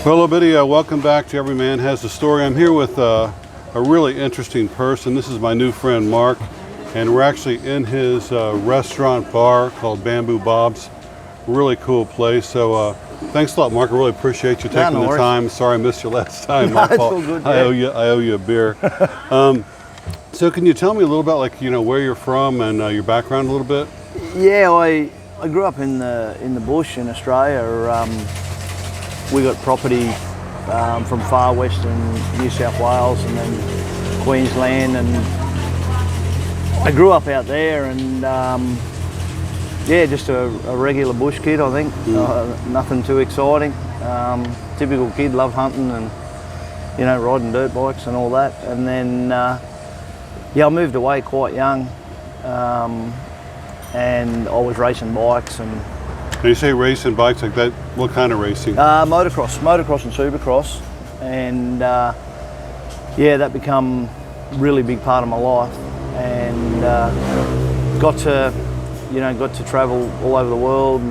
Well, Obidia, welcome back to Every Man Has a Story. I'm here with a really interesting person. This is my new friend, Mark, and we're actually in his restaurant bar called Bamboo Bob's. Really cool place. So thanks a lot, Mark. I really appreciate you taking the time. Sorry I missed you last time. My fault. All good, I owe you a beer. So can you tell me a little about, like, where you're from and your background a little bit? Yeah, I grew up in the bush in Australia. We got property from far western New South Wales and then Queensland, and I grew up out there, and yeah, just a regular bush kid, I think. Nothing too exciting. Typical kid, love hunting and riding dirt bikes and all that. And then yeah, I moved away quite young, and I was racing bikes. And when you say racing bikes like that, what kind of racing? Motocross and supercross, and yeah, that become a really big part of my life, and got to travel all over the world,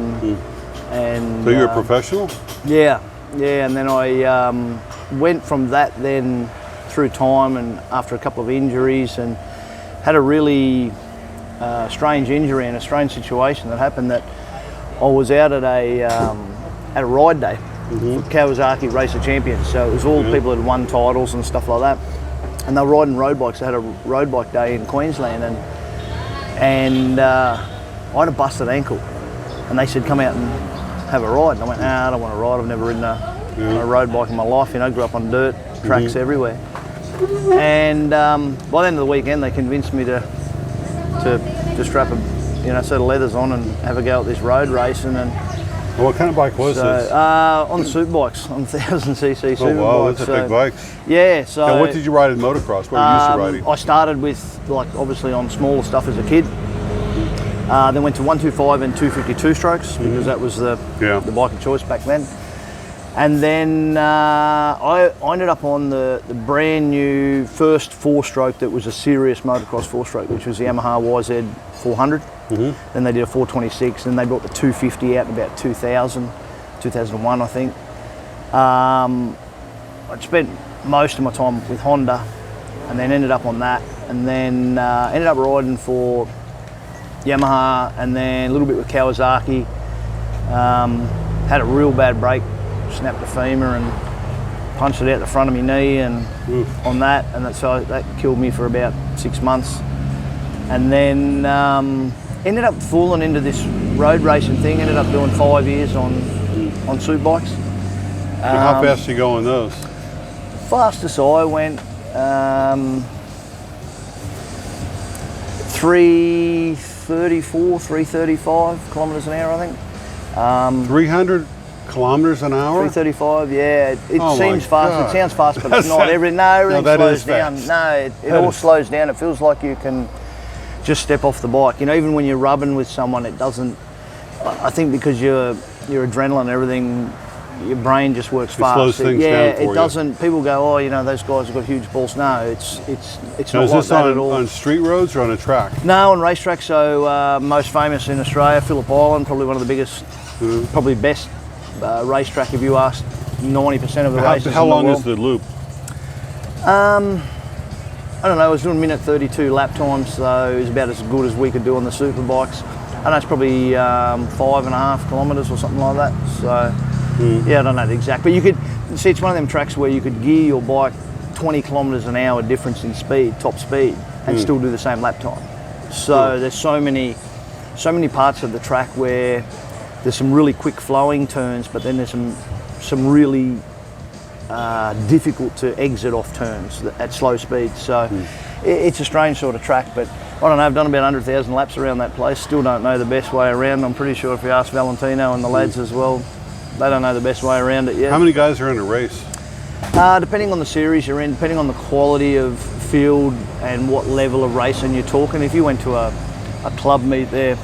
and so you're a professional? Yeah, and then I went from that then through time, and after a couple of injuries, and had a really strange injury and a strange situation that happened, that I was out at a ride day for Kawasaki Racer Champions. So it was all people that had won titles and stuff like that, and they were riding road bikes. They had a road bike day in Queensland, and I had a busted ankle, and they said come out and have a ride. And I went, nah, I don't want to ride. I've never ridden a road bike in my life. Grew up on dirt tracks everywhere. And by the end of the weekend, they convinced me to strap a set of leathers on and have a go at this road racing. And well, what kind of bike was this? On super bikes, on 1000cc super bikes. Oh wow, those are big bikes. Yeah. So now, what did you ride in motocross? What were you used to riding? I started with, like, obviously on smaller stuff as a kid. Then went to 125 and 252 strokes because that was the bike of choice back then. And then I ended up on the brand new first 4-stroke that was a serious motocross 4-stroke, which was the Yamaha YZ 400. Then they did a 426, and they brought the 250 out in about 2001, I think. I'd spent most of my time with Honda, and then ended up on that, and then ended up riding for Yamaha, and then a little bit with Kawasaki. Had a real bad break, snapped a femur and punched it out the front of my knee, and on that, and that killed me for about 6 months. And then ended up falling into this road racing thing. Ended up doing 5 years on super bikes. How fast do you go on those? Fastest I went 334, 335 kilometres an hour, I think. 300 kilometers an hour? 335, yeah. It seems fast. It sounds fast, but it's not. Everything slows down. No, it all slows down. It feels like you can just step off the bike. Even when you're rubbing with someone, it doesn't. I think because your adrenaline and everything, your brain just works fast. Slows things down for it doesn't. People go, oh, those guys have got huge balls. No, it's now, not like that at all. On street roads or on a track? No, on racetracks. So most famous in Australia, Phillip Island, probably one of the biggest, probably best racetrack if you ask 90% of the races. How long is the loop? I don't know, I was doing minute 32 lap times, so it was about as good as we could do on the super bikes. I know it's probably 5.5 kilometres or something like that. So yeah, I don't know the exact, but you could see it's one of them tracks where you could gear your bike 20 kilometres an hour difference in speed, top speed, and still do the same lap time. So there's so many parts of the track where there's some really quick flowing turns, but then there's some really difficult to exit off turns at slow speed. So it's a strange sort of track, but I don't know, I've done about 100,000 laps around that place, still don't know the best way around. I'm pretty sure if you ask Valentino and the lads as well, they don't know the best way around it yet. How many guys are in a race? Depending on the series you're in, depending on the quality of field and what level of racing you're talking. If you went to a club meet there,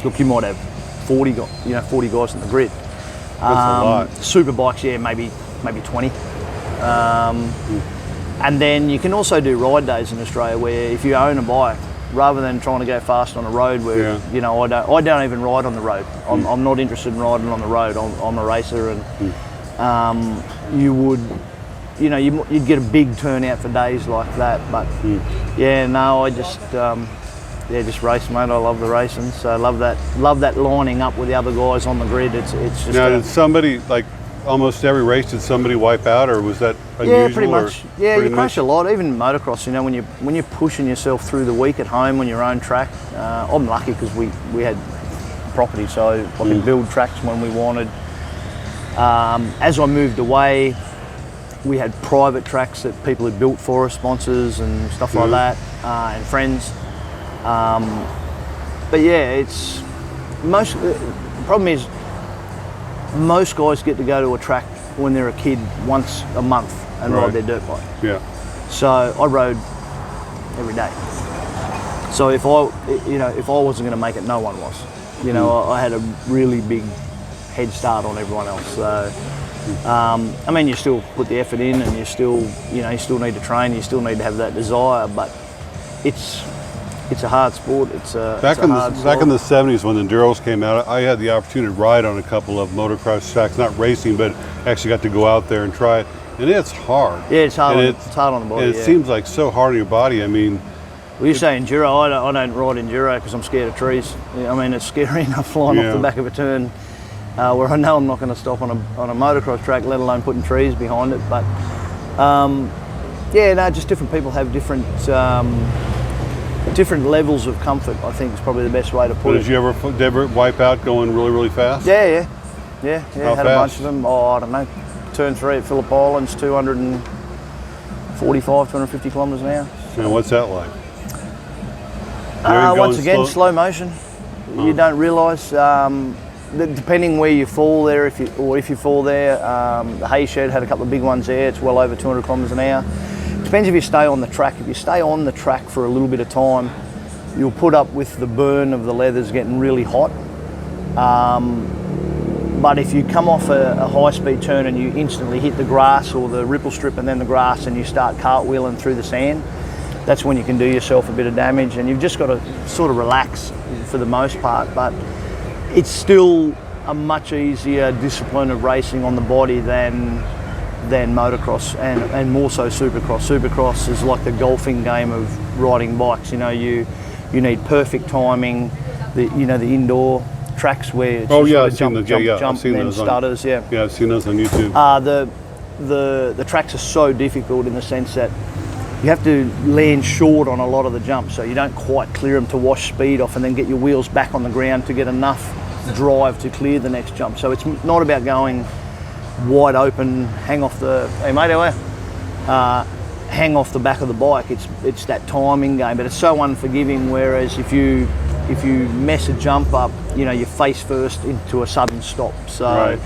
look, you might have 40 guys in the grid. That's a lot. Super bikes, yeah, maybe 20. And then you can also do ride days in Australia where if you own a bike, rather than trying to go fast on a road where I don't even ride on the road. I'm not interested in riding on the road. I'm a racer, and you would, you know, you'd get a big turnout for days like that. But yeah, no, I just just race, mate. I love the racing, so I love that lining up with the other guys on the grid. It's just Now, did somebody, like almost every race, did somebody wipe out, or was that unusual? Yeah, pretty much. Yeah, you crash a lot, even motocross. You know, when you're pushing yourself through the week at home on your own track. I'm lucky because we had property, so I could build tracks when we wanted. As I moved away, we had private tracks that people had built for us, sponsors and stuff like that, and friends. But yeah, it's the problem is most guys get to go to a track when they're a kid once a month and ride their dirt bike. Yeah. So I rode every day. So if I wasn't going to make it, no one was. You know, I had a really big head start on everyone else. So, I mean, you still put the effort in, and you still need to train. You still need to have that desire, but it's a hard sport. Back in the 70s when the Enduros came out, I had the opportunity to ride on a couple of motocross tracks, not racing, but actually got to go out there and try it. And it's hard. Yeah, it's hard. It's hard on the body. And it seems like so hard on your body. I mean, well, you say enduro. I don't ride enduro because I'm scared of trees. I mean, it's scary enough flying off the back of a turn, where I know I'm not going to stop on a motocross track, let alone putting trees behind it. But just different people have different levels of comfort, I think is probably the best way to put it. Did you ever wipe out going really, really fast? Yeah. How had fast? A bunch of them. Oh, I don't know. Turn 3 at Phillip Islands, 245, 250 kilometres an hour. And what's that like? Once again, slow motion. You don't realise, depending where you fall there, if you fall there, the hay shed had a couple of big ones there. It's well over 200 kilometres an hour. Depends if you stay on the track. If you stay on the track for a little bit of time, you'll put up with the burn of the leathers getting really hot. But if you come off a high-speed turn and you instantly hit the grass or the ripple strip and then the grass and you start cartwheeling through the sand, that's when you can do yourself a bit of damage, and you've just got to sort of relax for the most part. But it's still a much easier discipline of racing on the body than motocross, and more so supercross. Supercross is like the golfing game of riding bikes. You know, you need perfect timing. The indoor tracks where it's jump, and then stutters. Yeah, I've seen those on YouTube. The tracks are so difficult in the sense that you have to land short on a lot of the jumps, so you don't quite clear them to wash speed off and then get your wheels back on the ground to get enough drive to clear the next jump. So it's not about going wide open, hang off the back of the bike. It's that timing game, but it's so unforgiving. Whereas if you mess a jump up, you're face first into a sudden stop. So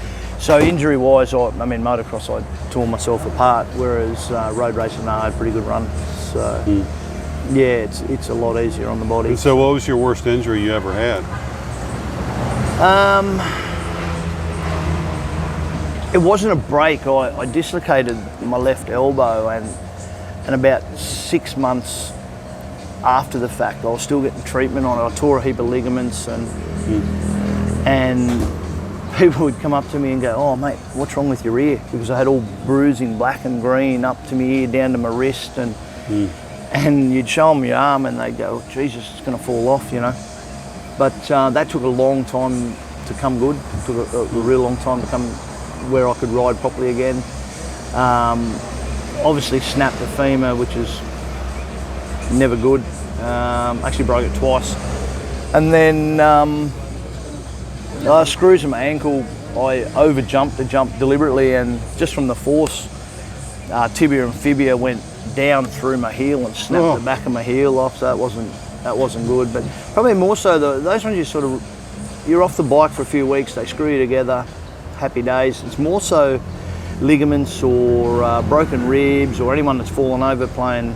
injury wise, motocross I tore myself apart, whereas road racing I had a pretty good run. So yeah, it's a lot easier on the body. And so what was your worst injury you ever had? It wasn't a break. I dislocated my left elbow, and about 6 months after the fact, I was still getting treatment on it. I tore a heap of ligaments, and people would come up to me and go, "Oh mate, what's wrong with your ear?" Because I had all bruising black and green up to my ear, down to my wrist, and you'd show them your arm and they'd go, "Jesus, it's going to fall off," But that took a long time to come good. It took a real long time to come where I could ride properly again. Obviously snapped the femur, which is never good. Actually broke it twice. And then screws in my ankle. I over jumped the jump deliberately, and just from the force, tibia and fibia went down through my heel and snapped the back of my heel off. So that wasn't good. But probably more so those ones you're off the bike for a few weeks, they screw you together, happy days. It's more so ligaments or broken ribs, or anyone that's fallen over playing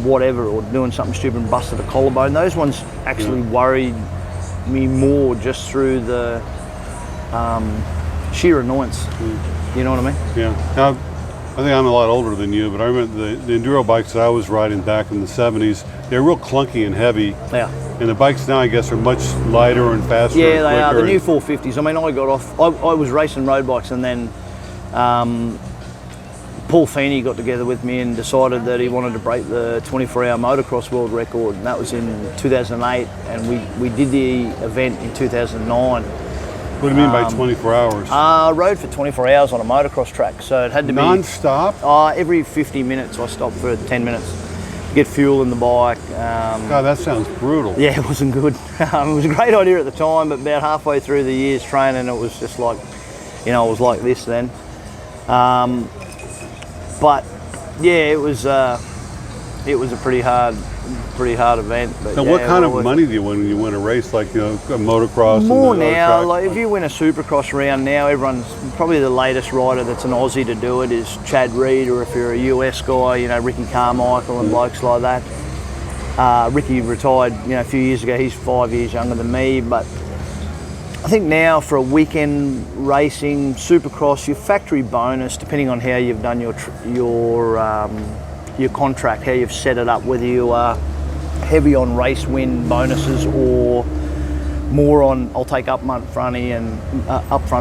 whatever or doing something stupid and busted a collarbone. Those ones actually worried me more just through the sheer annoyance. You know what I mean? Yeah. Now, I think I'm a lot older than you, but I remember the enduro bikes that I was riding back in the 70s, they were real clunky and heavy. Yeah. And the bikes now, I guess, are much lighter and faster. Yeah, they are. The new 450s. I mean, I got off. I was racing road bikes, and then Paul Feeney got together with me and decided that he wanted to break the 24-hour motocross world record, and that was in 2008, and we did the event in 2009. What do you mean by 24 hours? I rode for 24 hours on a motocross track, so it had to be non-stop? Every 50 minutes I stopped for 10 minutes to get fuel in the bike. God, that sounds brutal. Yeah, it wasn't good. It was a great idea at the time, but about halfway through the year's training, it was just like, you know, it was like this then. But yeah, it was a pretty hard event. But now, yeah, what kind of money do you win when you win a race like, you know, a motocross? More and now. track? Like if you win a supercross round now, everyone's probably the latest rider that's an Aussie to do it is Chad Reed, or if you're a US guy, you know, Ricky Carmichael and blokes like that. Ricky retired, you know, a few years ago. He's 5 years younger than me, but I think now for a weekend racing, supercross, your factory bonus, depending on how you've done your contract, how you've set it up, whether you are heavy on race win bonuses or more on I'll take upfront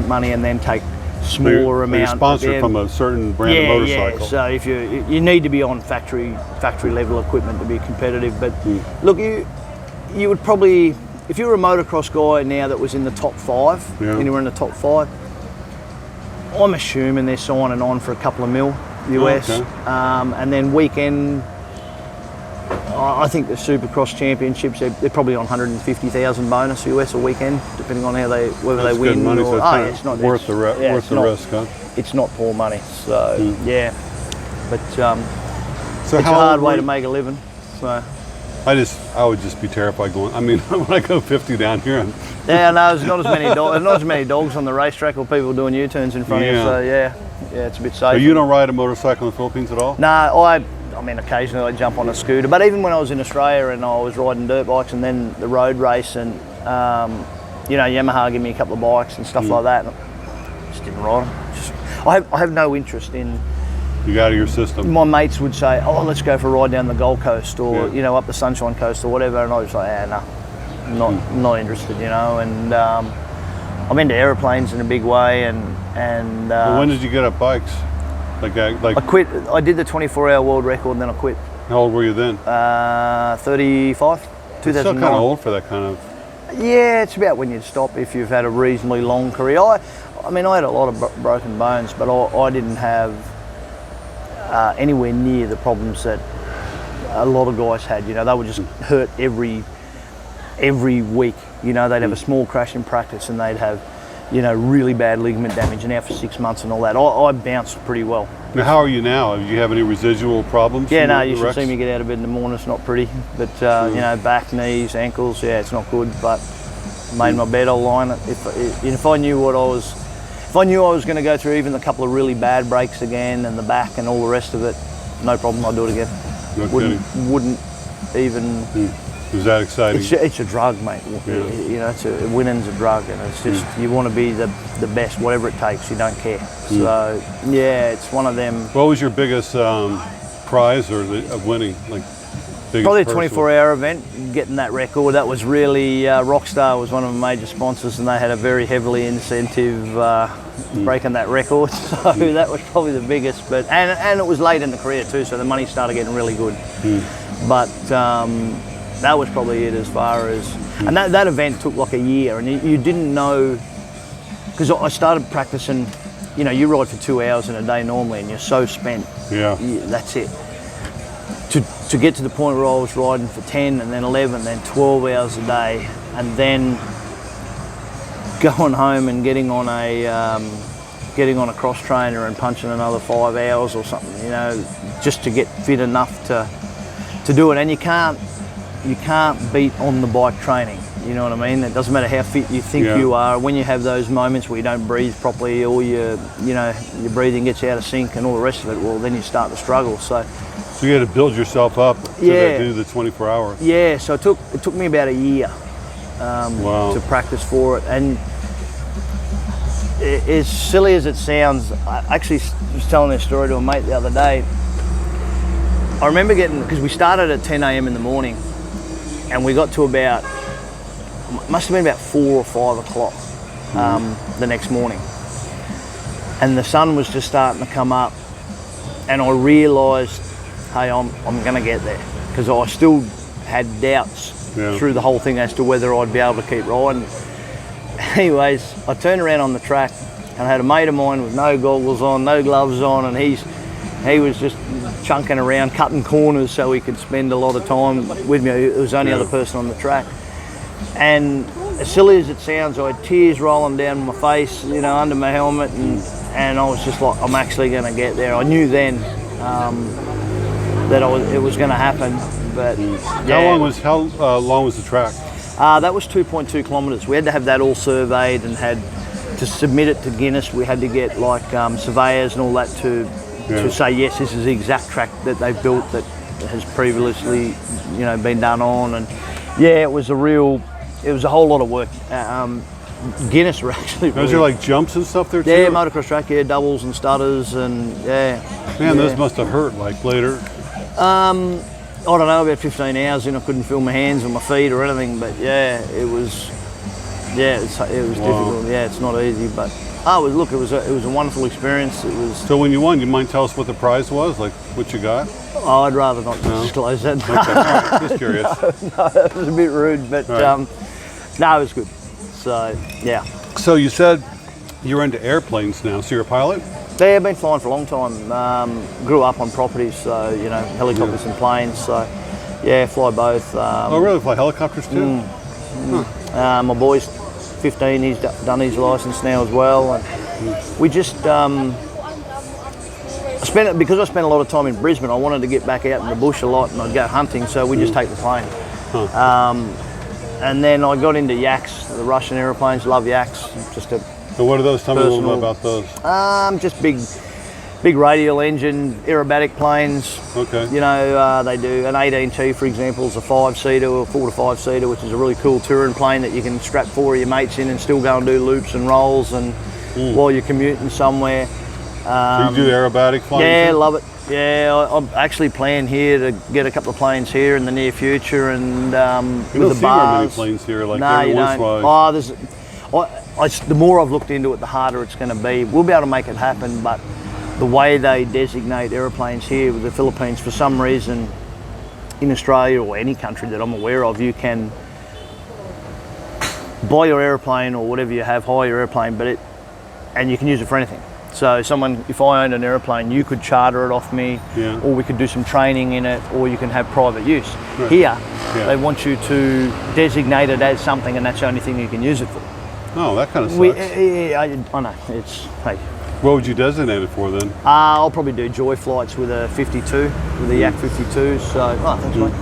money and then take smaller amount. You're sponsored from a certain brand of motorcycle. Yeah. So if you need to be on factory level equipment to be competitive, but look, you would probably. If you were a motocross guy now that was in the top 5, anywhere in the top 5, I'm assuming they're signing on for a couple of mil US. Okay. And then weekend, I think the Supercross Championships, they're probably on 150,000 bonus US a weekend, depending on how whether That's they win. good money, so It's not worth the risk, huh? It's not poor money, so yeah. But so it's a hard way to make a living. So. I would just be terrified going. I mean, when I go 50 down here, Yeah, no, there's not as many dogs on the racetrack or people doing U-turns in front of you. So yeah, it's a bit safer. So you don't ride a motorcycle in the Philippines at all? No, I mean occasionally I jump on a scooter, but even when I was in Australia and I was riding dirt bikes and then the road race and you know, Yamaha gave me a couple of bikes and stuff like that, and I just didn't ride them. I have no interest in. You got out of your system. My mates would say, "Oh, let's go for a ride down the Gold Coast, or you know, up the Sunshine Coast, or whatever," and I was like, "No, not interested," you know. And I'm into aeroplanes in a big way, and well, when did you get up bikes? Like I quit. I did the 24-hour world record, and then I quit. How old were you then? 35, 2009. Still kind of old for that kind of. Yeah, it's about when you'd stop if you've had a reasonably long career. I mean, I had a lot of broken bones, but I didn't have anywhere near the problems that a lot of guys had. You know, they would just hurt every week. You know, they'd have a small crash in practice and they'd have, you know, really bad ligament damage and out for 6 months and all that. I bounced pretty well. Now, how are you now? Do you have any residual problems? Yeah, no, you should see me get out of bed in the morning. It's not pretty, but you know, back, knees, ankles. Yeah, it's not good. But made my bed, I'll lie in it. If I knew what I was. If I knew I was going to go through even a couple of really bad breaks again and the back and all the rest of it, no problem, I'd do it again. No Wouldn't even. Is that exciting? It's a drug, mate. Yeah. You know, winning's a drug, and it's just you want to be the best, whatever it takes. You don't care. So yeah, it's one of them. What was your biggest prize of winning? Like probably a 24-hour event, getting that record. That was really Rockstar was one of the major sponsors, and they had a very heavily incentive breaking that record. So that was probably the biggest. But and it was late in the career too, so the money started getting really good. But that was probably it as far as. And that event took like a year, and you didn't know, because I started practicing. You know, you ride for 2 hours in a day normally, and you're so spent. Yeah. That's it. To get to the point where I was riding for 10 and then 11, then 12 hours a day, and then going home and getting on a cross trainer and punching another 5 hours or something, you know, just to get fit enough to do it. And you can't beat on the bike training. You know what I mean? It doesn't matter how fit you think you are. When you have those moments where you don't breathe properly, or your breathing gets out of sync and all the rest of it, well, then you start to struggle. So you had to build yourself up to do the 24 hours. Yeah, so it took me about a year to practice for it. And as silly as it sounds, I actually was telling this story to a mate the other day. I remember because we started at 10 a.m. in the morning, and we got to about, must have been about 4 or 5 o'clock the next morning. and the sun was just starting to come up, and I realised, hey, I'm going to get there, because I still had doubts through the whole thing as to whether I'd be able to keep riding. Anyways, I turned around on the track, and I had a mate of mine with no goggles on, no gloves on, and he was just chunking around, cutting corners so he could spend a lot of time with me. It was the only other person on the track. And as silly as it sounds, I had tears rolling down my face, you know, under my helmet, and I was just like, I'm actually going to get there. I knew then that it was going to happen. But How long was the track? That was 2.2 kilometres. We had to have that all surveyed and had to submit it to Guinness. We had to get like surveyors and all that to say, yes, this is the exact track that they've built that has previously, you know, been done on. And yeah, it was a whole lot of work. Guinness were actually Was there like jumps and stuff there too? Yeah, motocross track, doubles and stutters, and Man, those must have hurt like later. I don't know, about 15 hours in, I couldn't feel my hands or my feet or anything, but it was difficult. Yeah, it's not easy, but it was a wonderful experience. It was. So when you won, you mind tell us what the prize was, like what you got? Oh, I'd rather not disclose that. Okay, all right, just curious. No, that was a bit rude, but no, it was good. So yeah. So you said you're into airplanes now, so you're a pilot? Yeah, I've been flying for a long time. Grew up on properties, so, you know, helicopters and planes. So, yeah, fly both. Oh, really? Fly helicopters too? My boy's 15. He's done his license now as well. And we just because I spent a lot of time in Brisbane. I wanted to get back out in the bush a lot, and I'd go hunting. So we just take the plane. And then I got into yaks, the Russian aeroplanes. Love yaks. So what are those? Tell me a little bit about those. Just big radial engine, aerobatic planes. Okay. You know, they do an 18T, for example, is a 5-seater or 4 to 5-seater, which is a really cool touring plane that you can strap 4 of your mates in and still go and do loops and rolls and while you're commuting somewhere. So you do aerobatic flying? Yeah, too? love it. Yeah, I'm actually planning here to get a couple of planes here in the near future, and you with don't the see bars. very many planes here, like No, every you once don't. in a while. The more I've looked into it, the harder it's going to be. We'll be able to make it happen, but the way they designate aeroplanes here with the Philippines, for some reason, in Australia or any country that I'm aware of, you can buy your aeroplane or whatever you have, hire your airplane, and you can use it for anything. So if I owned an aeroplane, you could charter it off me, or we could do some training in it, or you can have private use. Right. Here, they want you to designate it as something, and that's the only thing you can use it for. Oh, that kind of sucks. I know. Hey. What would you designate it for then? I'll probably do joy flights with a 52, with a Yak 52. So, thanks, mate.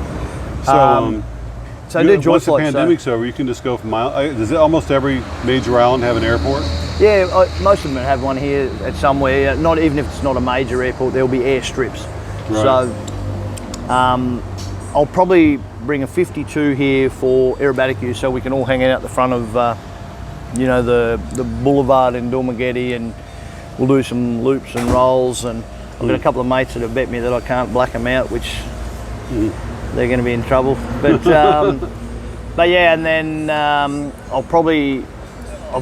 So I do joy once flights. Once the pandemic's over, you can just go from does almost every major island have an airport? Yeah, most of them have one here at somewhere. Not even if it's not a major airport, there'll be airstrips. Right. So I'll probably bring a 52 here for aerobatic use, so we can all hang out the front of, the boulevard in Dormageddon, and we'll do some loops and rolls. And I've got a couple of mates that have bet me that I can't black them out, which they're going to be in trouble. But yeah, and then I've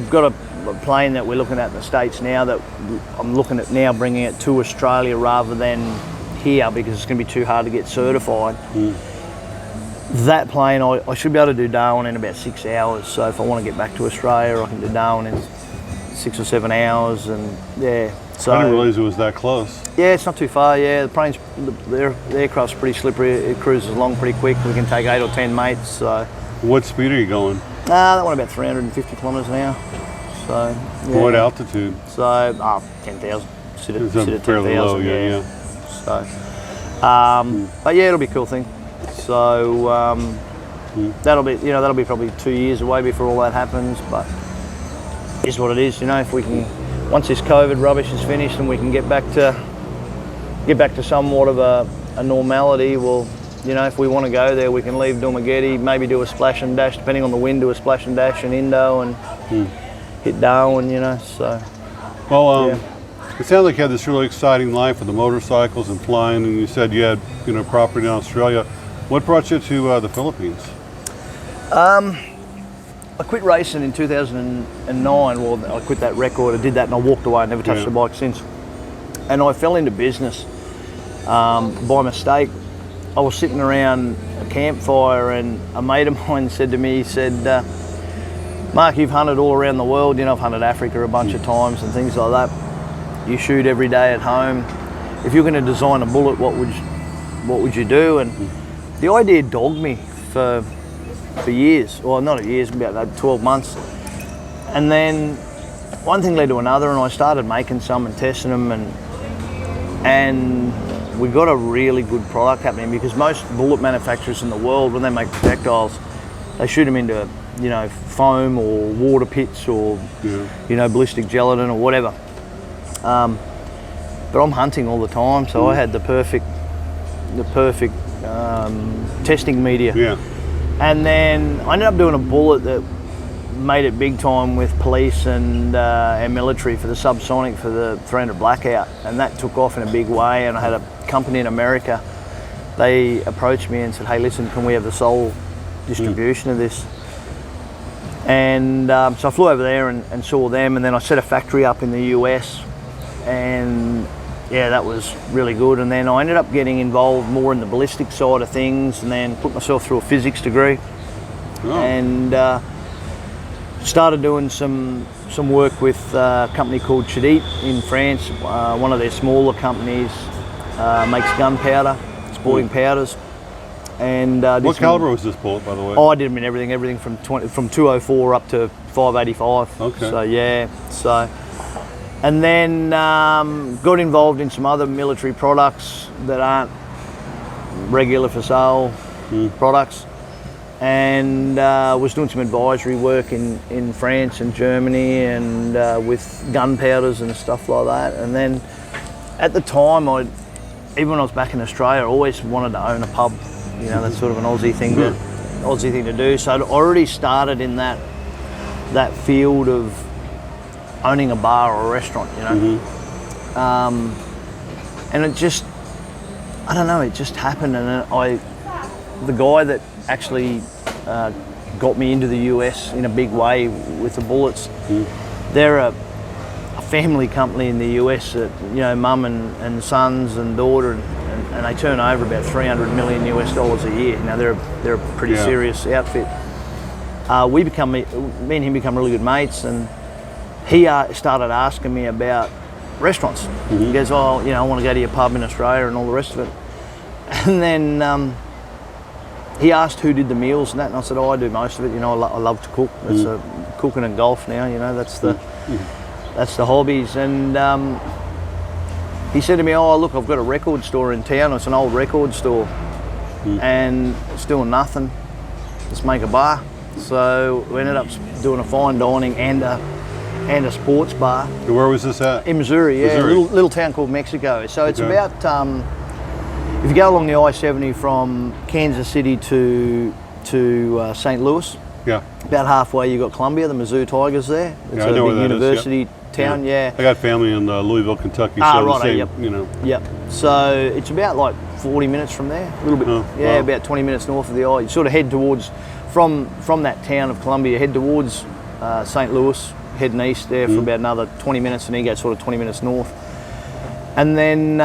got a plane that we're looking at in the States now that I'm looking at now bringing it to Australia rather than here, because it's going to be too hard to get certified. That plane, I should be able to do Darwin in about 6 hours. So if I want to get back to Australia, I can do Darwin in 6 or 7 hours, and So I didn't realize it was that close. Yeah, it's not too far. Yeah, the aircraft's pretty slippery. It cruises along pretty quick. We can take 8 or 10 mates. So. What speed are you going? That one about 350 kilometres an hour. So. Yeah. What altitude? So 10,000. Sit at fairly 10,000. low. Yeah. So. But yeah, it'll be a cool thing. So that'll be probably 2 years away before all that happens. But it's what it is. If we can. Once this COVID rubbish is finished and we can get back to somewhat of a normality, well, if we want to go there, we can leave Dormageddon, maybe do a splash and dash, depending on the wind, do a splash and dash in Indo and hit Darwin, so. Well, it sounds like you had this really exciting life with the motorcycles and flying, and you said you had, property in Australia. What brought you to the Philippines? I quit racing in 2009. Well, I quit that record. I did that and I walked away. I never touched the bike since. And I fell into business by mistake. I was sitting around a campfire and a mate of mine said to me, he said, Mark, you've hunted all around the world. You know, I've hunted Africa a bunch of times and things like that. You shoot every day at home. If you're going to design a bullet, what would you do? And the idea dogged me for years. Well, not years, about 12 months. And then one thing led to another, and I started making some and testing them, and we got a really good product happening, because most bullet manufacturers in the world, when they make projectiles, they shoot them into, you know, foam or water pits or, you know, ballistic gelatin or whatever. But I'm hunting all the time, so I had the perfect testing media. Yeah. And then I ended up doing a bullet that made it big time with police and military for the subsonic for the 300 Blackout, and that took off in a big way. And I had a company in America, they approached me and said, hey listen, can we have the sole distribution of this? And so I flew over there and saw them, and then I set a factory up in the US, and yeah, that was really good. And then I ended up getting involved more in the ballistic side of things, and then put myself through a physics degree. And started doing some work with a company called Chedid in France. One of their smaller companies makes gunpowder, sporting powders. And what caliber was this bullet, by the way? Oh, I did them in everything from 204 up to 585. Okay. So yeah, and then got involved in some other military products that aren't regular for sale products, and was doing some advisory work in France and Germany, and with gunpowders and stuff like that. And then at the time, even when I was back in Australia, I always wanted to own a pub. You know, that's sort of an Aussie thing to do. So I'd already started in that field of owning a bar or a restaurant, you know. And it just, I don't know, it just happened. And the guy that actually got me into the US in a big way with the bullets, they're a family company in the US that, you know, mum and sons and daughter, and they turn over about $300 million a year. Now they're a pretty serious outfit. Me and him become really good mates, and he started asking me about restaurants. He goes, oh, you know, I want to go to your pub in Australia and all the rest of it. And then he asked who did the meals and that, and I said, oh, I do most of it. You know, I love to cook. That's cooking and golf now. You know, that's the hobbies. And he said to me, oh, look, I've got a record store in town. It's an old record store, and it's doing nothing. Let's make a bar. So we ended up doing a fine dining and a sports bar. Where was this at? In Missouri, yeah, Missouri. A little town called Mexico. So it's about, if you go along the I-70 from Kansas City to St. Louis, about halfway you got Columbia, the Mizzou Tigers there. It's I know a big where that university town, I got family in Louisville, Kentucky, so the same, you know. Yep. So it's about like 40 minutes from there, a little bit, about 20 minutes north of the I. You sort of head towards, from that town of Columbia, head towards St. Louis, heading east there for about another 20 minutes, and then you go sort of 20 minutes north. And then,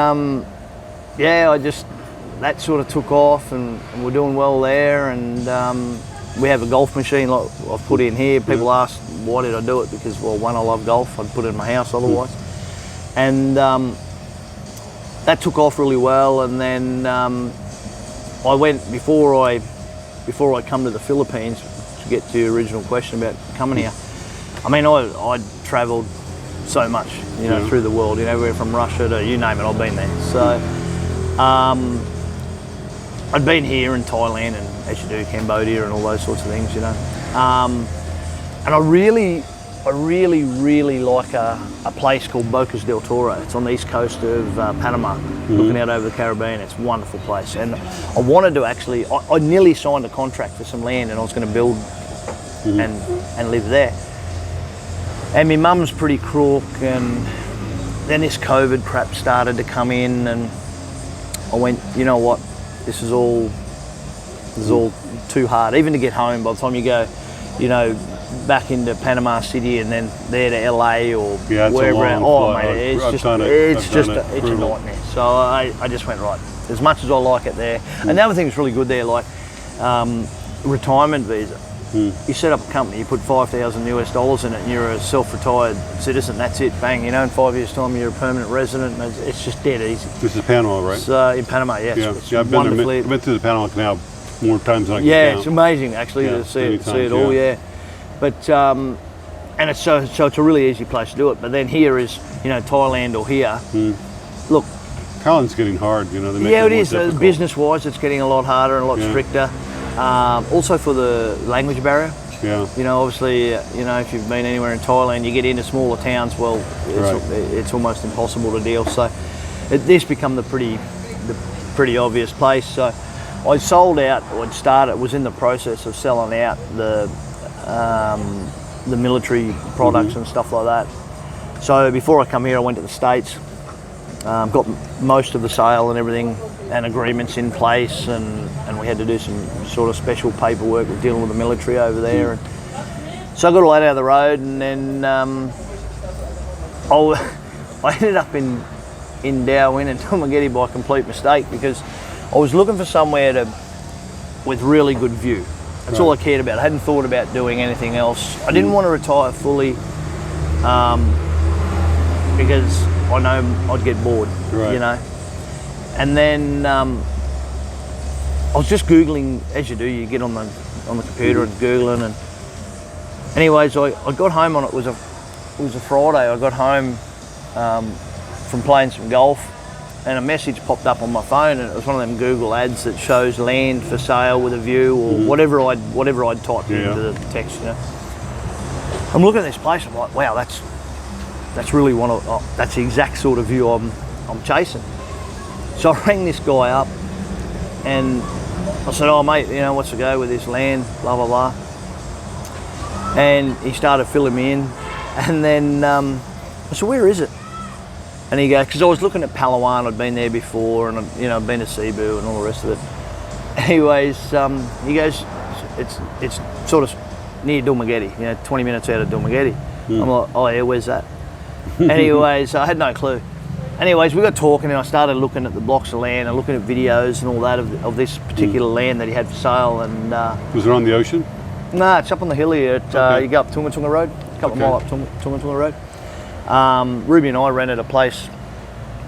that sort of took off, and we're doing well there. And we have a golf machine like I've put in here. People ask, why did I do it? Because, well, one, I love golf. I'd put it in my house otherwise. And that took off really well. And then I went, before I come to the Philippines, to get to your original question about coming here, I mean, I'd travelled so much, you know, through the world, you know, everywhere from Russia to you name it, I've been there. So I'd been here in Thailand and, as you do, Cambodia and all those sorts of things, you know. And I really like a place called Bocas del Toro. It's on the east coast of Panama, looking out over the Caribbean. It's a wonderful place. And I wanted to actually, I nearly signed a contract for some land, and I was going to build and live there. And my mum's pretty crook, and then this COVID crap started to come in, and I went, you know what, this is all too hard. Even to get home, by the time you go, you know, back into Panama City and then there to LA or Yeah, it's a wherever. long Oh flight. mate, it's I've just done it. it's I've just done it. it's a Brutal. nightmare. So I just went, right, as much as I like it there. And the other thing that's really good there, like retirement visa. You set up a company, you put $5,000 in it, and you're a self-retired citizen. That's it, bang. You know, in 5 years' time, you're a permanent resident, and it's just dead easy. This is Panama, right? So in Panama, yes, Yeah, it's yeah. I've been, wonderfully. I've been through the Panama Canal more times than I can Yeah, count. it's amazing actually Yeah, to see many it, see times, it all. yeah. Yeah, but and it's so it's a really easy place to do it. But then here is, you know, Thailand or here. Look, Thailand's getting hard, you know. They make yeah, it it more is. difficult. Business-wise, it's getting a lot harder and a lot Yeah. stricter. Also for the language barrier. Yeah. You know, obviously, you know, if you've been anywhere in Thailand, you get into smaller towns. Well, it's almost impossible to deal. So, this become the pretty obvious place. So, I sold out. Was in the process of selling out the military products and stuff like that. So before I come here, I went to the States. Got most of the sale and everything and agreements in place, and we had to do some sort of special paperwork with dealing with the military over there. And so I got all that out of the road, and then I ended up in Darwin and Dumagetti by complete mistake, because I was looking for somewhere with really good view. That's all I cared about. I hadn't thought about doing anything else. I didn't want to retire fully because I know I'd get bored, you know. And then I was just Googling, as you do, you get on the computer and Googling. And anyways, I got home on it was a Friday. I got home from playing some golf, and a message popped up on my phone, and it was one of them Google ads that shows land for sale with a view, or whatever I'd typed into the text. You know, I'm looking at this place. I'm like, wow, that's really that's the exact sort of view I'm chasing. So I rang this guy up, and I said, oh mate, you know, what's the go with this land, blah blah blah. And he started filling me in, and then I said, where is it? And he goes, because I was looking at Palawan, I'd been there before, and I'd been to Cebu and all the rest of it. Anyways, he goes, it's sort of near Dumagetti, 20 minutes out of Dumagetti. I'm like, oh yeah, where's that? Anyways, I had no clue. Anyways, we got talking, and I started looking at the blocks of land and looking at videos and all that of this particular land that he had for sale. And was it on the ocean? No, it's up on the hill here. You go up Tunga Road, a couple of miles up Tunga Road. Ruby and I rented a place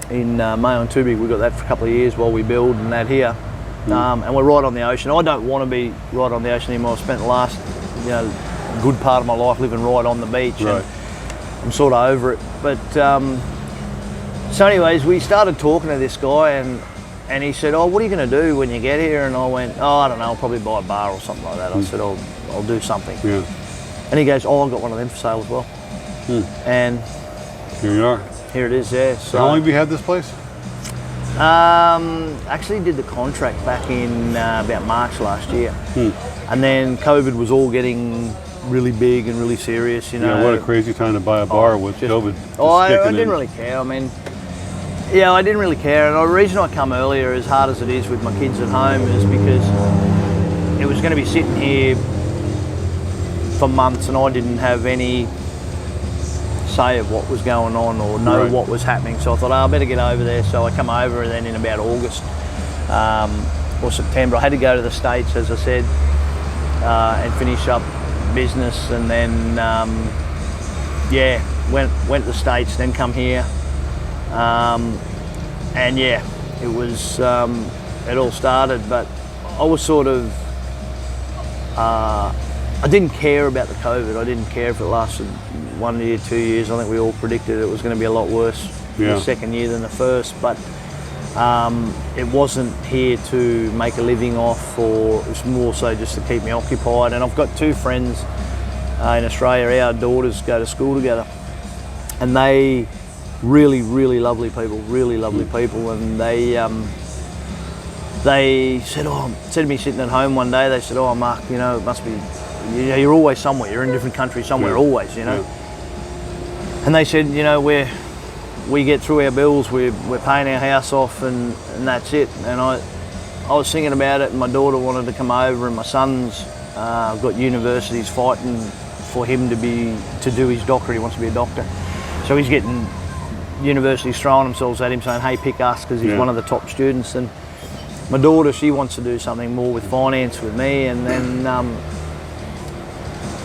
in Mayo and Tubi. We got that for a couple of years while we build and that here. And we're right on the ocean. I don't want to be right on the ocean anymore. I've spent the last good part of my life living right on the beach. Right. And I'm sort of over it. But so anyways, we started talking to this guy, and he said, oh, what are you going to do when you get here? And I went, oh, I don't know, I'll probably buy a bar or something like that. I said, I'll do something. Yeah. And he goes, oh, I've got one of them for sale as well. And here you are. Here it is, yeah. So how long have you had this place? Actually did the contract back in about March last year. And then COVID was all getting really big and really serious, Yeah, what a crazy time to buy a bar with COVID. I didn't really care. I mean, yeah, I didn't really care. And the reason I come earlier, as hard as it is with my kids at home, is because it was going to be sitting here for months, and I didn't have any say of what was going on or know what was happening. So I thought, I better get over there. So I come over, and then in about August or September, I had to go to the States, as I said, and finish up business. And then, went to the States, then come here. And yeah, it was, it all started, but I was sort of, I didn't care about the COVID. I didn't care if it lasted 1 year, 2 years. I think we all predicted it was going to be a lot worse the second year than the first, but it wasn't here to make a living off, or it was more so just to keep me occupied. And I've got two friends in Australia. Our daughters go to school together, and they really lovely people, and they said to me sitting at home one day, they said, oh Mark, it must be, you're always somewhere, you're in a different country somewhere, always, and they said, we get through our bills, we're paying our house off, and that's it. And I was thinking about it, and my daughter wanted to come over, and my son's got universities fighting for him to do his doctorate. He wants to be a doctor, so he's getting universities throwing themselves at him, saying, "Hey, pick us," because he's one of the top students. And my daughter, she wants to do something more with finance with me. And then I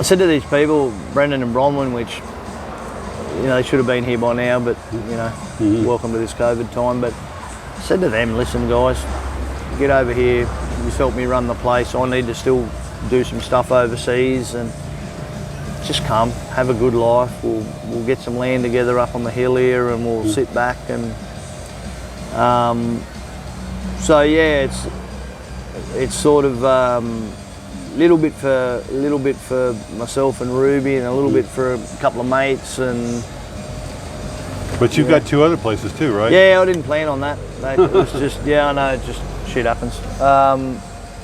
said to these people, Brendan and Bronwyn, which they should have been here by now, but welcome to this COVID time. But I said to them, "Listen, guys, get over here. You've helped me run the place. I need to still do some stuff overseas, and just come, have a good life. We'll get some land together up on the hill here, and we'll sit back." And so yeah, it's sort of little bit for myself and Ruby, and a little bit for a couple of mates. And but you've got 2 other places too, right? Yeah, I didn't plan on that. It was just I know, it just shit happens.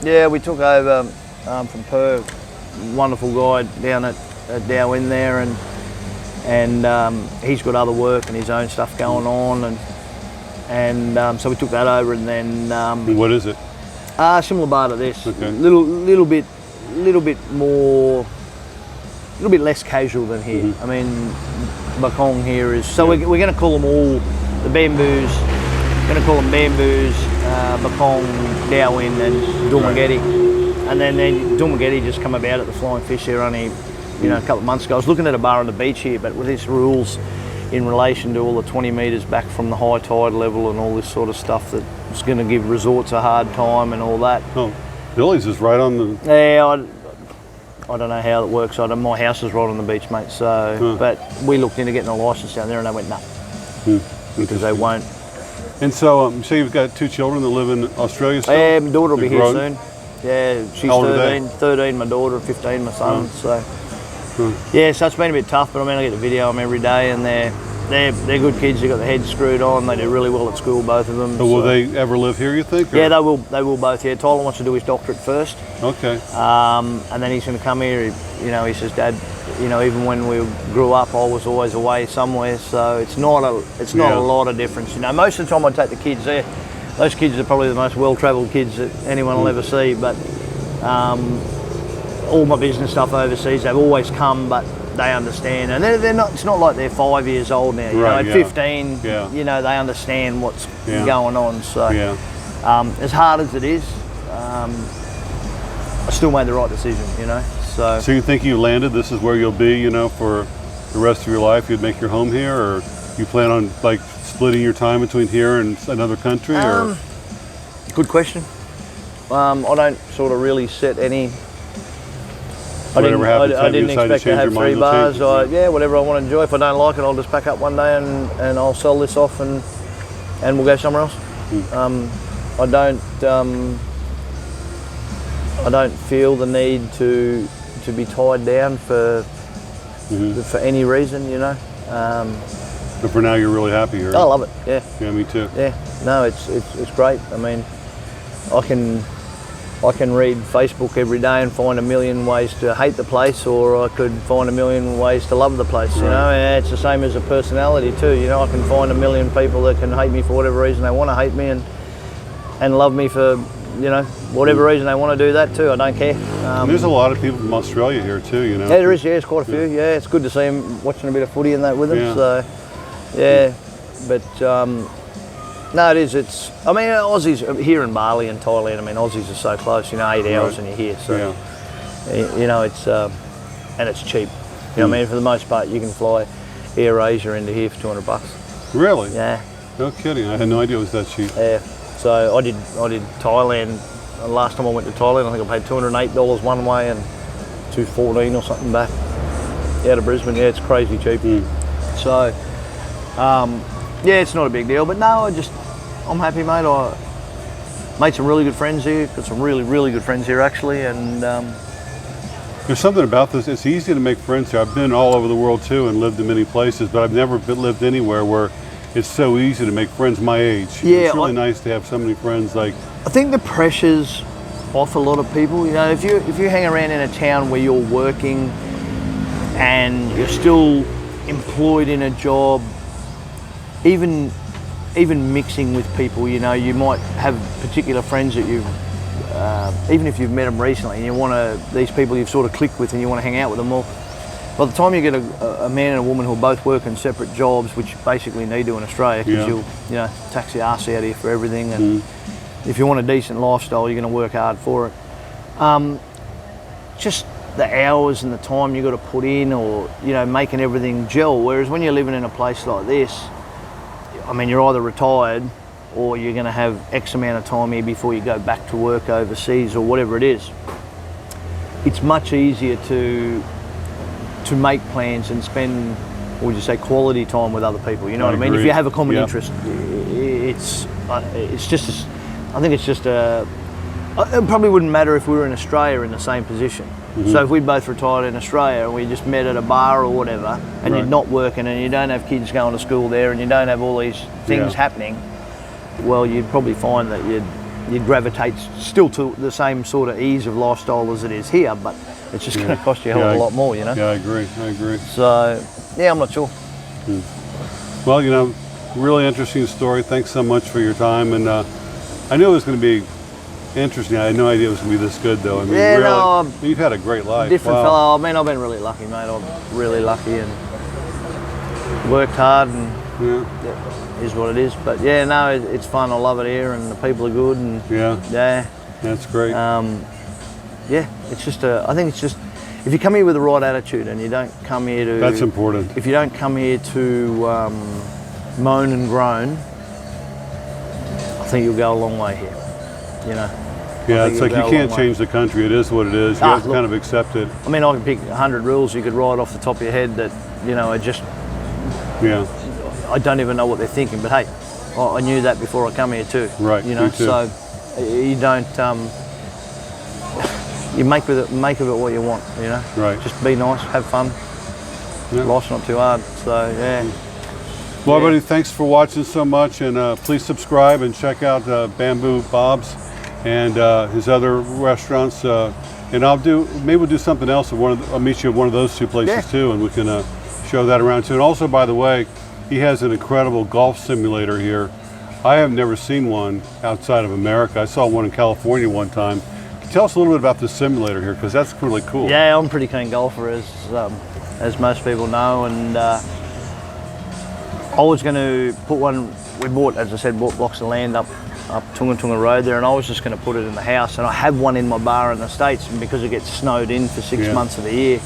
Yeah, we took over from Per, wonderful guy down at Dow in there, and he's got other work and his own stuff going on, and so we took that over, and then and what is it? Similar bar to this. Okay. Little bit less casual than here. I mean, Bacong here is, so we're going to call them all the Bamboos. We're going to call them Bamboos, Bacong, Dowin, and Dulmageddon. Right. And then Dulmageddon just come about at the Flying Fish there only a couple of months ago. I was looking at a bar on the beach here, but with these rules in relation to all the 20 metres back from the high tide level and all this sort of stuff that's going to give resorts a hard time and all that. Oh, Billy's is right on the... Yeah, I don't know how it works. My house is right on the beach, mate. So, but we looked into getting a licence down there, and they went no, because they won't. And so, so you've got 2 children that live in Australia still? Yeah, my daughter will be here soon. Yeah, she's How old are 13. 13, my daughter, 15, my son. So, yeah, so it's been a bit tough, but I mean, I get to video them every day, and they're good kids. They got their heads screwed on. They do really well at school, both of them. So will they ever live here, you think? Or? Yeah, they will. They will both. Yeah, Tyler wants to do his doctorate first. Okay. And then he's going to come here. He says, "Dad, even when we grew up, I was always away somewhere. So it's not a lot of difference. Most of the time I take the kids there. Those kids are probably the most well-travelled kids that anyone will ever see. But all my business stuff overseas, they've always come, but they understand, and they're not. It's not like they're 5 years old now. At 15, they understand what's going on. So, as hard as it is, I still made the right decision. So you think you landed? This is where you'll be, for the rest of your life. You'd make your home here, or you plan on like splitting your time between here and another country? Or good question. I don't sort of really set any. I didn't expect to have 3 bars. Whatever I want to enjoy. If I don't like it, I'll just pack up one day and I'll sell this off and we'll go somewhere else. I don't feel the need to be tied down for any reason, But for now, you're really happy here. I love it. Yeah. Yeah, me too. Yeah. No, it's great. I mean, I can read Facebook every day and find a million ways to hate the place, or I could find a million ways to love the place, And it's the same as a personality too, I can find a million people that can hate me for whatever reason they want to hate me, and love me for, whatever reason they want to do that too. I don't care. There's a lot of people from Australia here too, Yeah, there is, it's quite a few. Yeah, it's good to see them watching a bit of footy and that with them. Yeah. So, but no, it is. I mean, Aussies here in Bali and Thailand. I mean, Aussies are so close. 8 hours and you're here. So, it's and it's cheap. I mean, for the most part, you can fly Air Asia into here for $200. Really? Yeah. No kidding. I had no idea it was that cheap. Yeah. So I did Thailand. Last time I went to Thailand, I think I paid $208 one way and $214 or something back. Out of Brisbane. Yeah, it's crazy cheap. So, it's not a big deal. But no, I'm happy, mate. I made some really good friends here. Got some really, really good friends here, actually. And there's something about this. It's easy to make friends here. I've been all over the world too and lived in many places, but I've never lived anywhere where it's so easy to make friends my age. Yeah, it's really nice to have so many friends. Like, I think the pressure's off a lot of people. If you hang around in a town where you're working and you're still employed in a job, even mixing with people, you might have particular friends that you've, even if you've met them recently, and these people you've sort of clicked with and you want to hang out with them more. by the time you get a man and a woman who are both working separate jobs, which you basically need to in Australia, because you'll tax the arse out of you for everything, and if you want a decent lifestyle, you're going to work hard for it. Just the hours and the time you got to put in, or making everything gel. Whereas when you're living in a place like this, I mean, you're either retired or you're going to have X amount of time here before you go back to work overseas or whatever it is. It's much easier to make plans and spend, or would you say, quality time with other people. You know what I mean? If you have a common interest, it's just. I think it's just a. It probably wouldn't matter if we were in Australia in the same position. So if we both retired in Australia and we just met at a bar or whatever, and you're not working and you don't have kids going to school there and you don't have all these things happening, well, you'd probably find that you'd gravitate still to the same sort of ease of lifestyle as it is here, but it's just going to cost you a hell of a lot more, Yeah, I agree. So, yeah, I'm not sure. Well, really interesting story. Thanks so much for your time, and I knew it was going to be interesting. I had no idea it was going to be this good, though. I mean, you've had a great life. Different fellow. I mean, I've been really lucky, mate. I'm really lucky and worked hard, and is what it is. But yeah, no, it's fun. I love it here, and the people are good, and that's great. It's just I think it's just, if you come here with the right attitude and you don't come here to... That's important. If you don't come here to moan and groan, I think you'll go a long way here, Yeah, it's like you can't change the country. It is what it is. You have to kind of accept it. I mean, I could pick 100 rules you could write off the top of your head that, are just... I don't even know what they're thinking, but hey, I knew that before I come here too. Right, me too. So you don't... you make of it what you want, Right. Just be nice, have fun. Life's not too hard, so yeah. Well, everybody, thanks for watching so much, and please subscribe and check out Bamboo Bob's and his other restaurants. And maybe we'll do something else. I'll meet you at one of those two places too, and we can show that around too. And also, by the way, he has an incredible golf simulator here. I have never seen one outside of America. I saw one in California one time. Tell us a little bit about this simulator here, because that's really cool. Yeah, I'm a pretty keen golfer, as most people know, and I was going to put one. We bought blocks of land up Tunga Tunga Road there, and I was just going to put it in the house. And I have one in my bar in the States, and because it gets snowed in for 6 months of the year,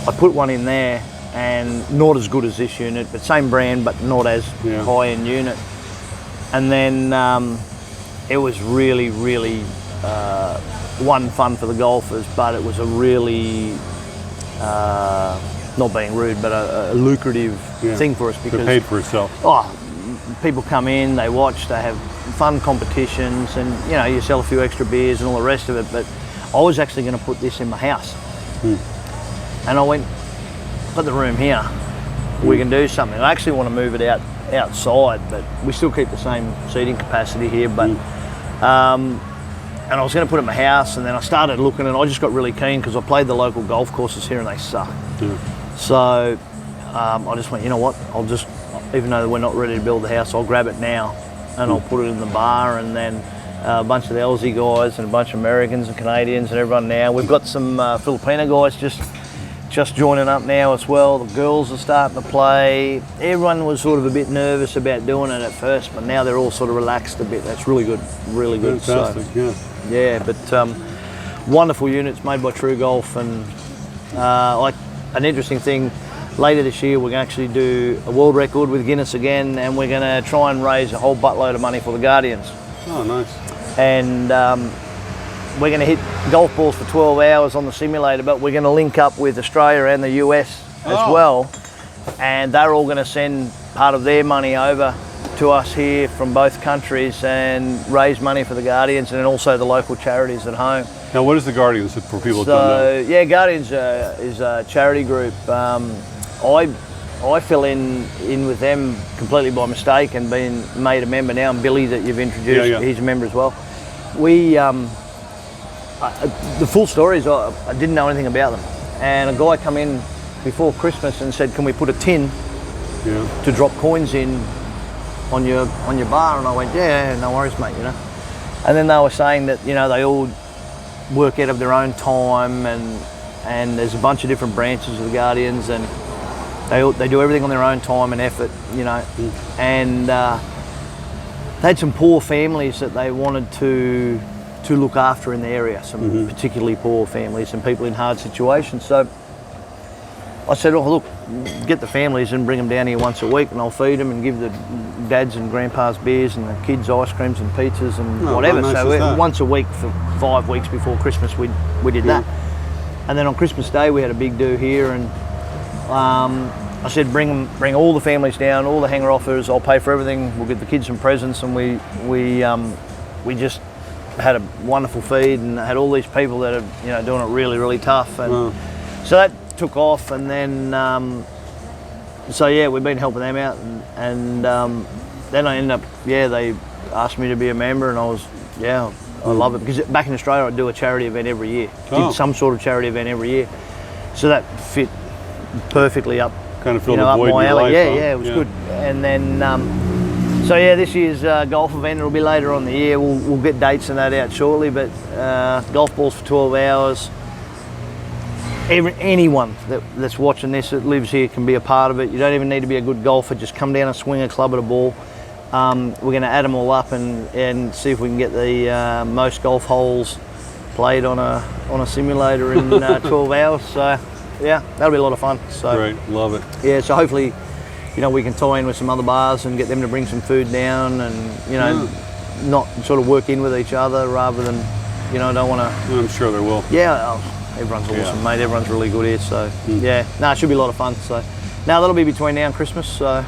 I put one in there, and not as good as this unit, but same brand, but not as high-end unit. And then it was really, really fun for the golfers, but it was a really, not being rude, but a lucrative thing for us, because it paid for itself. People come in, they watch, they have fun competitions, and you sell a few extra beers and all the rest of it. But I was actually going to put this in my house, and I went, put the room here. We can do something. I actually want to move it outside, but we still keep the same seating capacity here. But and I was going to put it in my house, and then I started looking, and I just got really keen because I played the local golf courses here and they suck. So I just went, you know what, I'll just, even though we're not ready to build the house, I'll grab it now and I'll put it in the bar. And then a bunch of the Aussie guys and a bunch of Americans and Canadians and everyone now. We've got some Filipina guys just joining up now as well. The girls are starting to play. Everyone was sort of a bit nervous about doing it at first, but now they're all sort of relaxed a bit. That's really good, really good. Fantastic, so, yeah, but wonderful units made by True Golf, and like an interesting thing, later this year we're going to actually do a world record with Guinness again, and we're going to try and raise a whole buttload of money for the Guardians. Oh, nice. And we're going to hit golf balls for 12 hours on the simulator, but we're going to link up with Australia and the US as well, and they're all going to send part of their money over to us here from both countries and raise money for the Guardians, and then also the local charities at home. Now, what is the Guardians for people who don't know? Yeah, Guardians is a charity group. I fell in with them completely by mistake and been made a member now. And Billy, that you've introduced, he's a member as well. We the full story is I didn't know anything about them, and a guy come in before Christmas and said, "Can we put a tin to drop coins in on your bar?" And I went, "Yeah, no worries, mate." And then they were saying that they all work out of their own time, and and there's a bunch of different branches of the Guardians, and they do everything on their own time and effort, you know. And they had some poor families that they wanted to look after in the area, some particularly poor families and people in hard situations. So I said, oh look, get the families and bring them down here once a week, and I'll feed them and give the dads and grandpas beers and the kids ice creams and pizzas and whatever. How nice So is that? once a week for 5 weeks before Christmas we did that. And then on Christmas Day we had a big do here, and I said bring all the families down, all the hanger offers, I'll pay for everything, we'll get the kids some presents, and we just had a wonderful feed and had all these people that are doing it really, really tough. And so that took off, and then so yeah, we've been helping them out, and then I ended up, they asked me to be a member, and I was, I love it, because back in Australia I do a charity event every year. Did some sort of charity event every year, so that fit perfectly up, kind of filled up a void my in your alley. life, It was good. And then so this year's golf event, it'll be later on in the year. We'll get dates and that out shortly, but golf balls for 12 hours. Anyone that's watching this that lives here can be a part of it. You don't even need to be a good golfer. Just come down and swing a club at a ball. We're going to add them all up and see if we can get the most golf holes played on a simulator in 12 hours. So yeah, that'll be a lot of fun. So Great, love it. Yeah, so hopefully, we can tie in with some other bars and get them to bring some food down, and not sort of work in with each other rather than, I don't want to. I'm sure there will. Yeah. Everyone's awesome, mate. Everyone's really good here, so it should be a lot of fun. So now that'll be between now and Christmas, so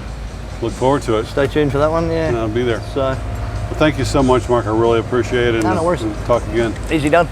Look forward to it. stay tuned for that one. And I'll be there. So Well, thank you so much, Mark. I really appreciate it. No worries. And talk again. easy done.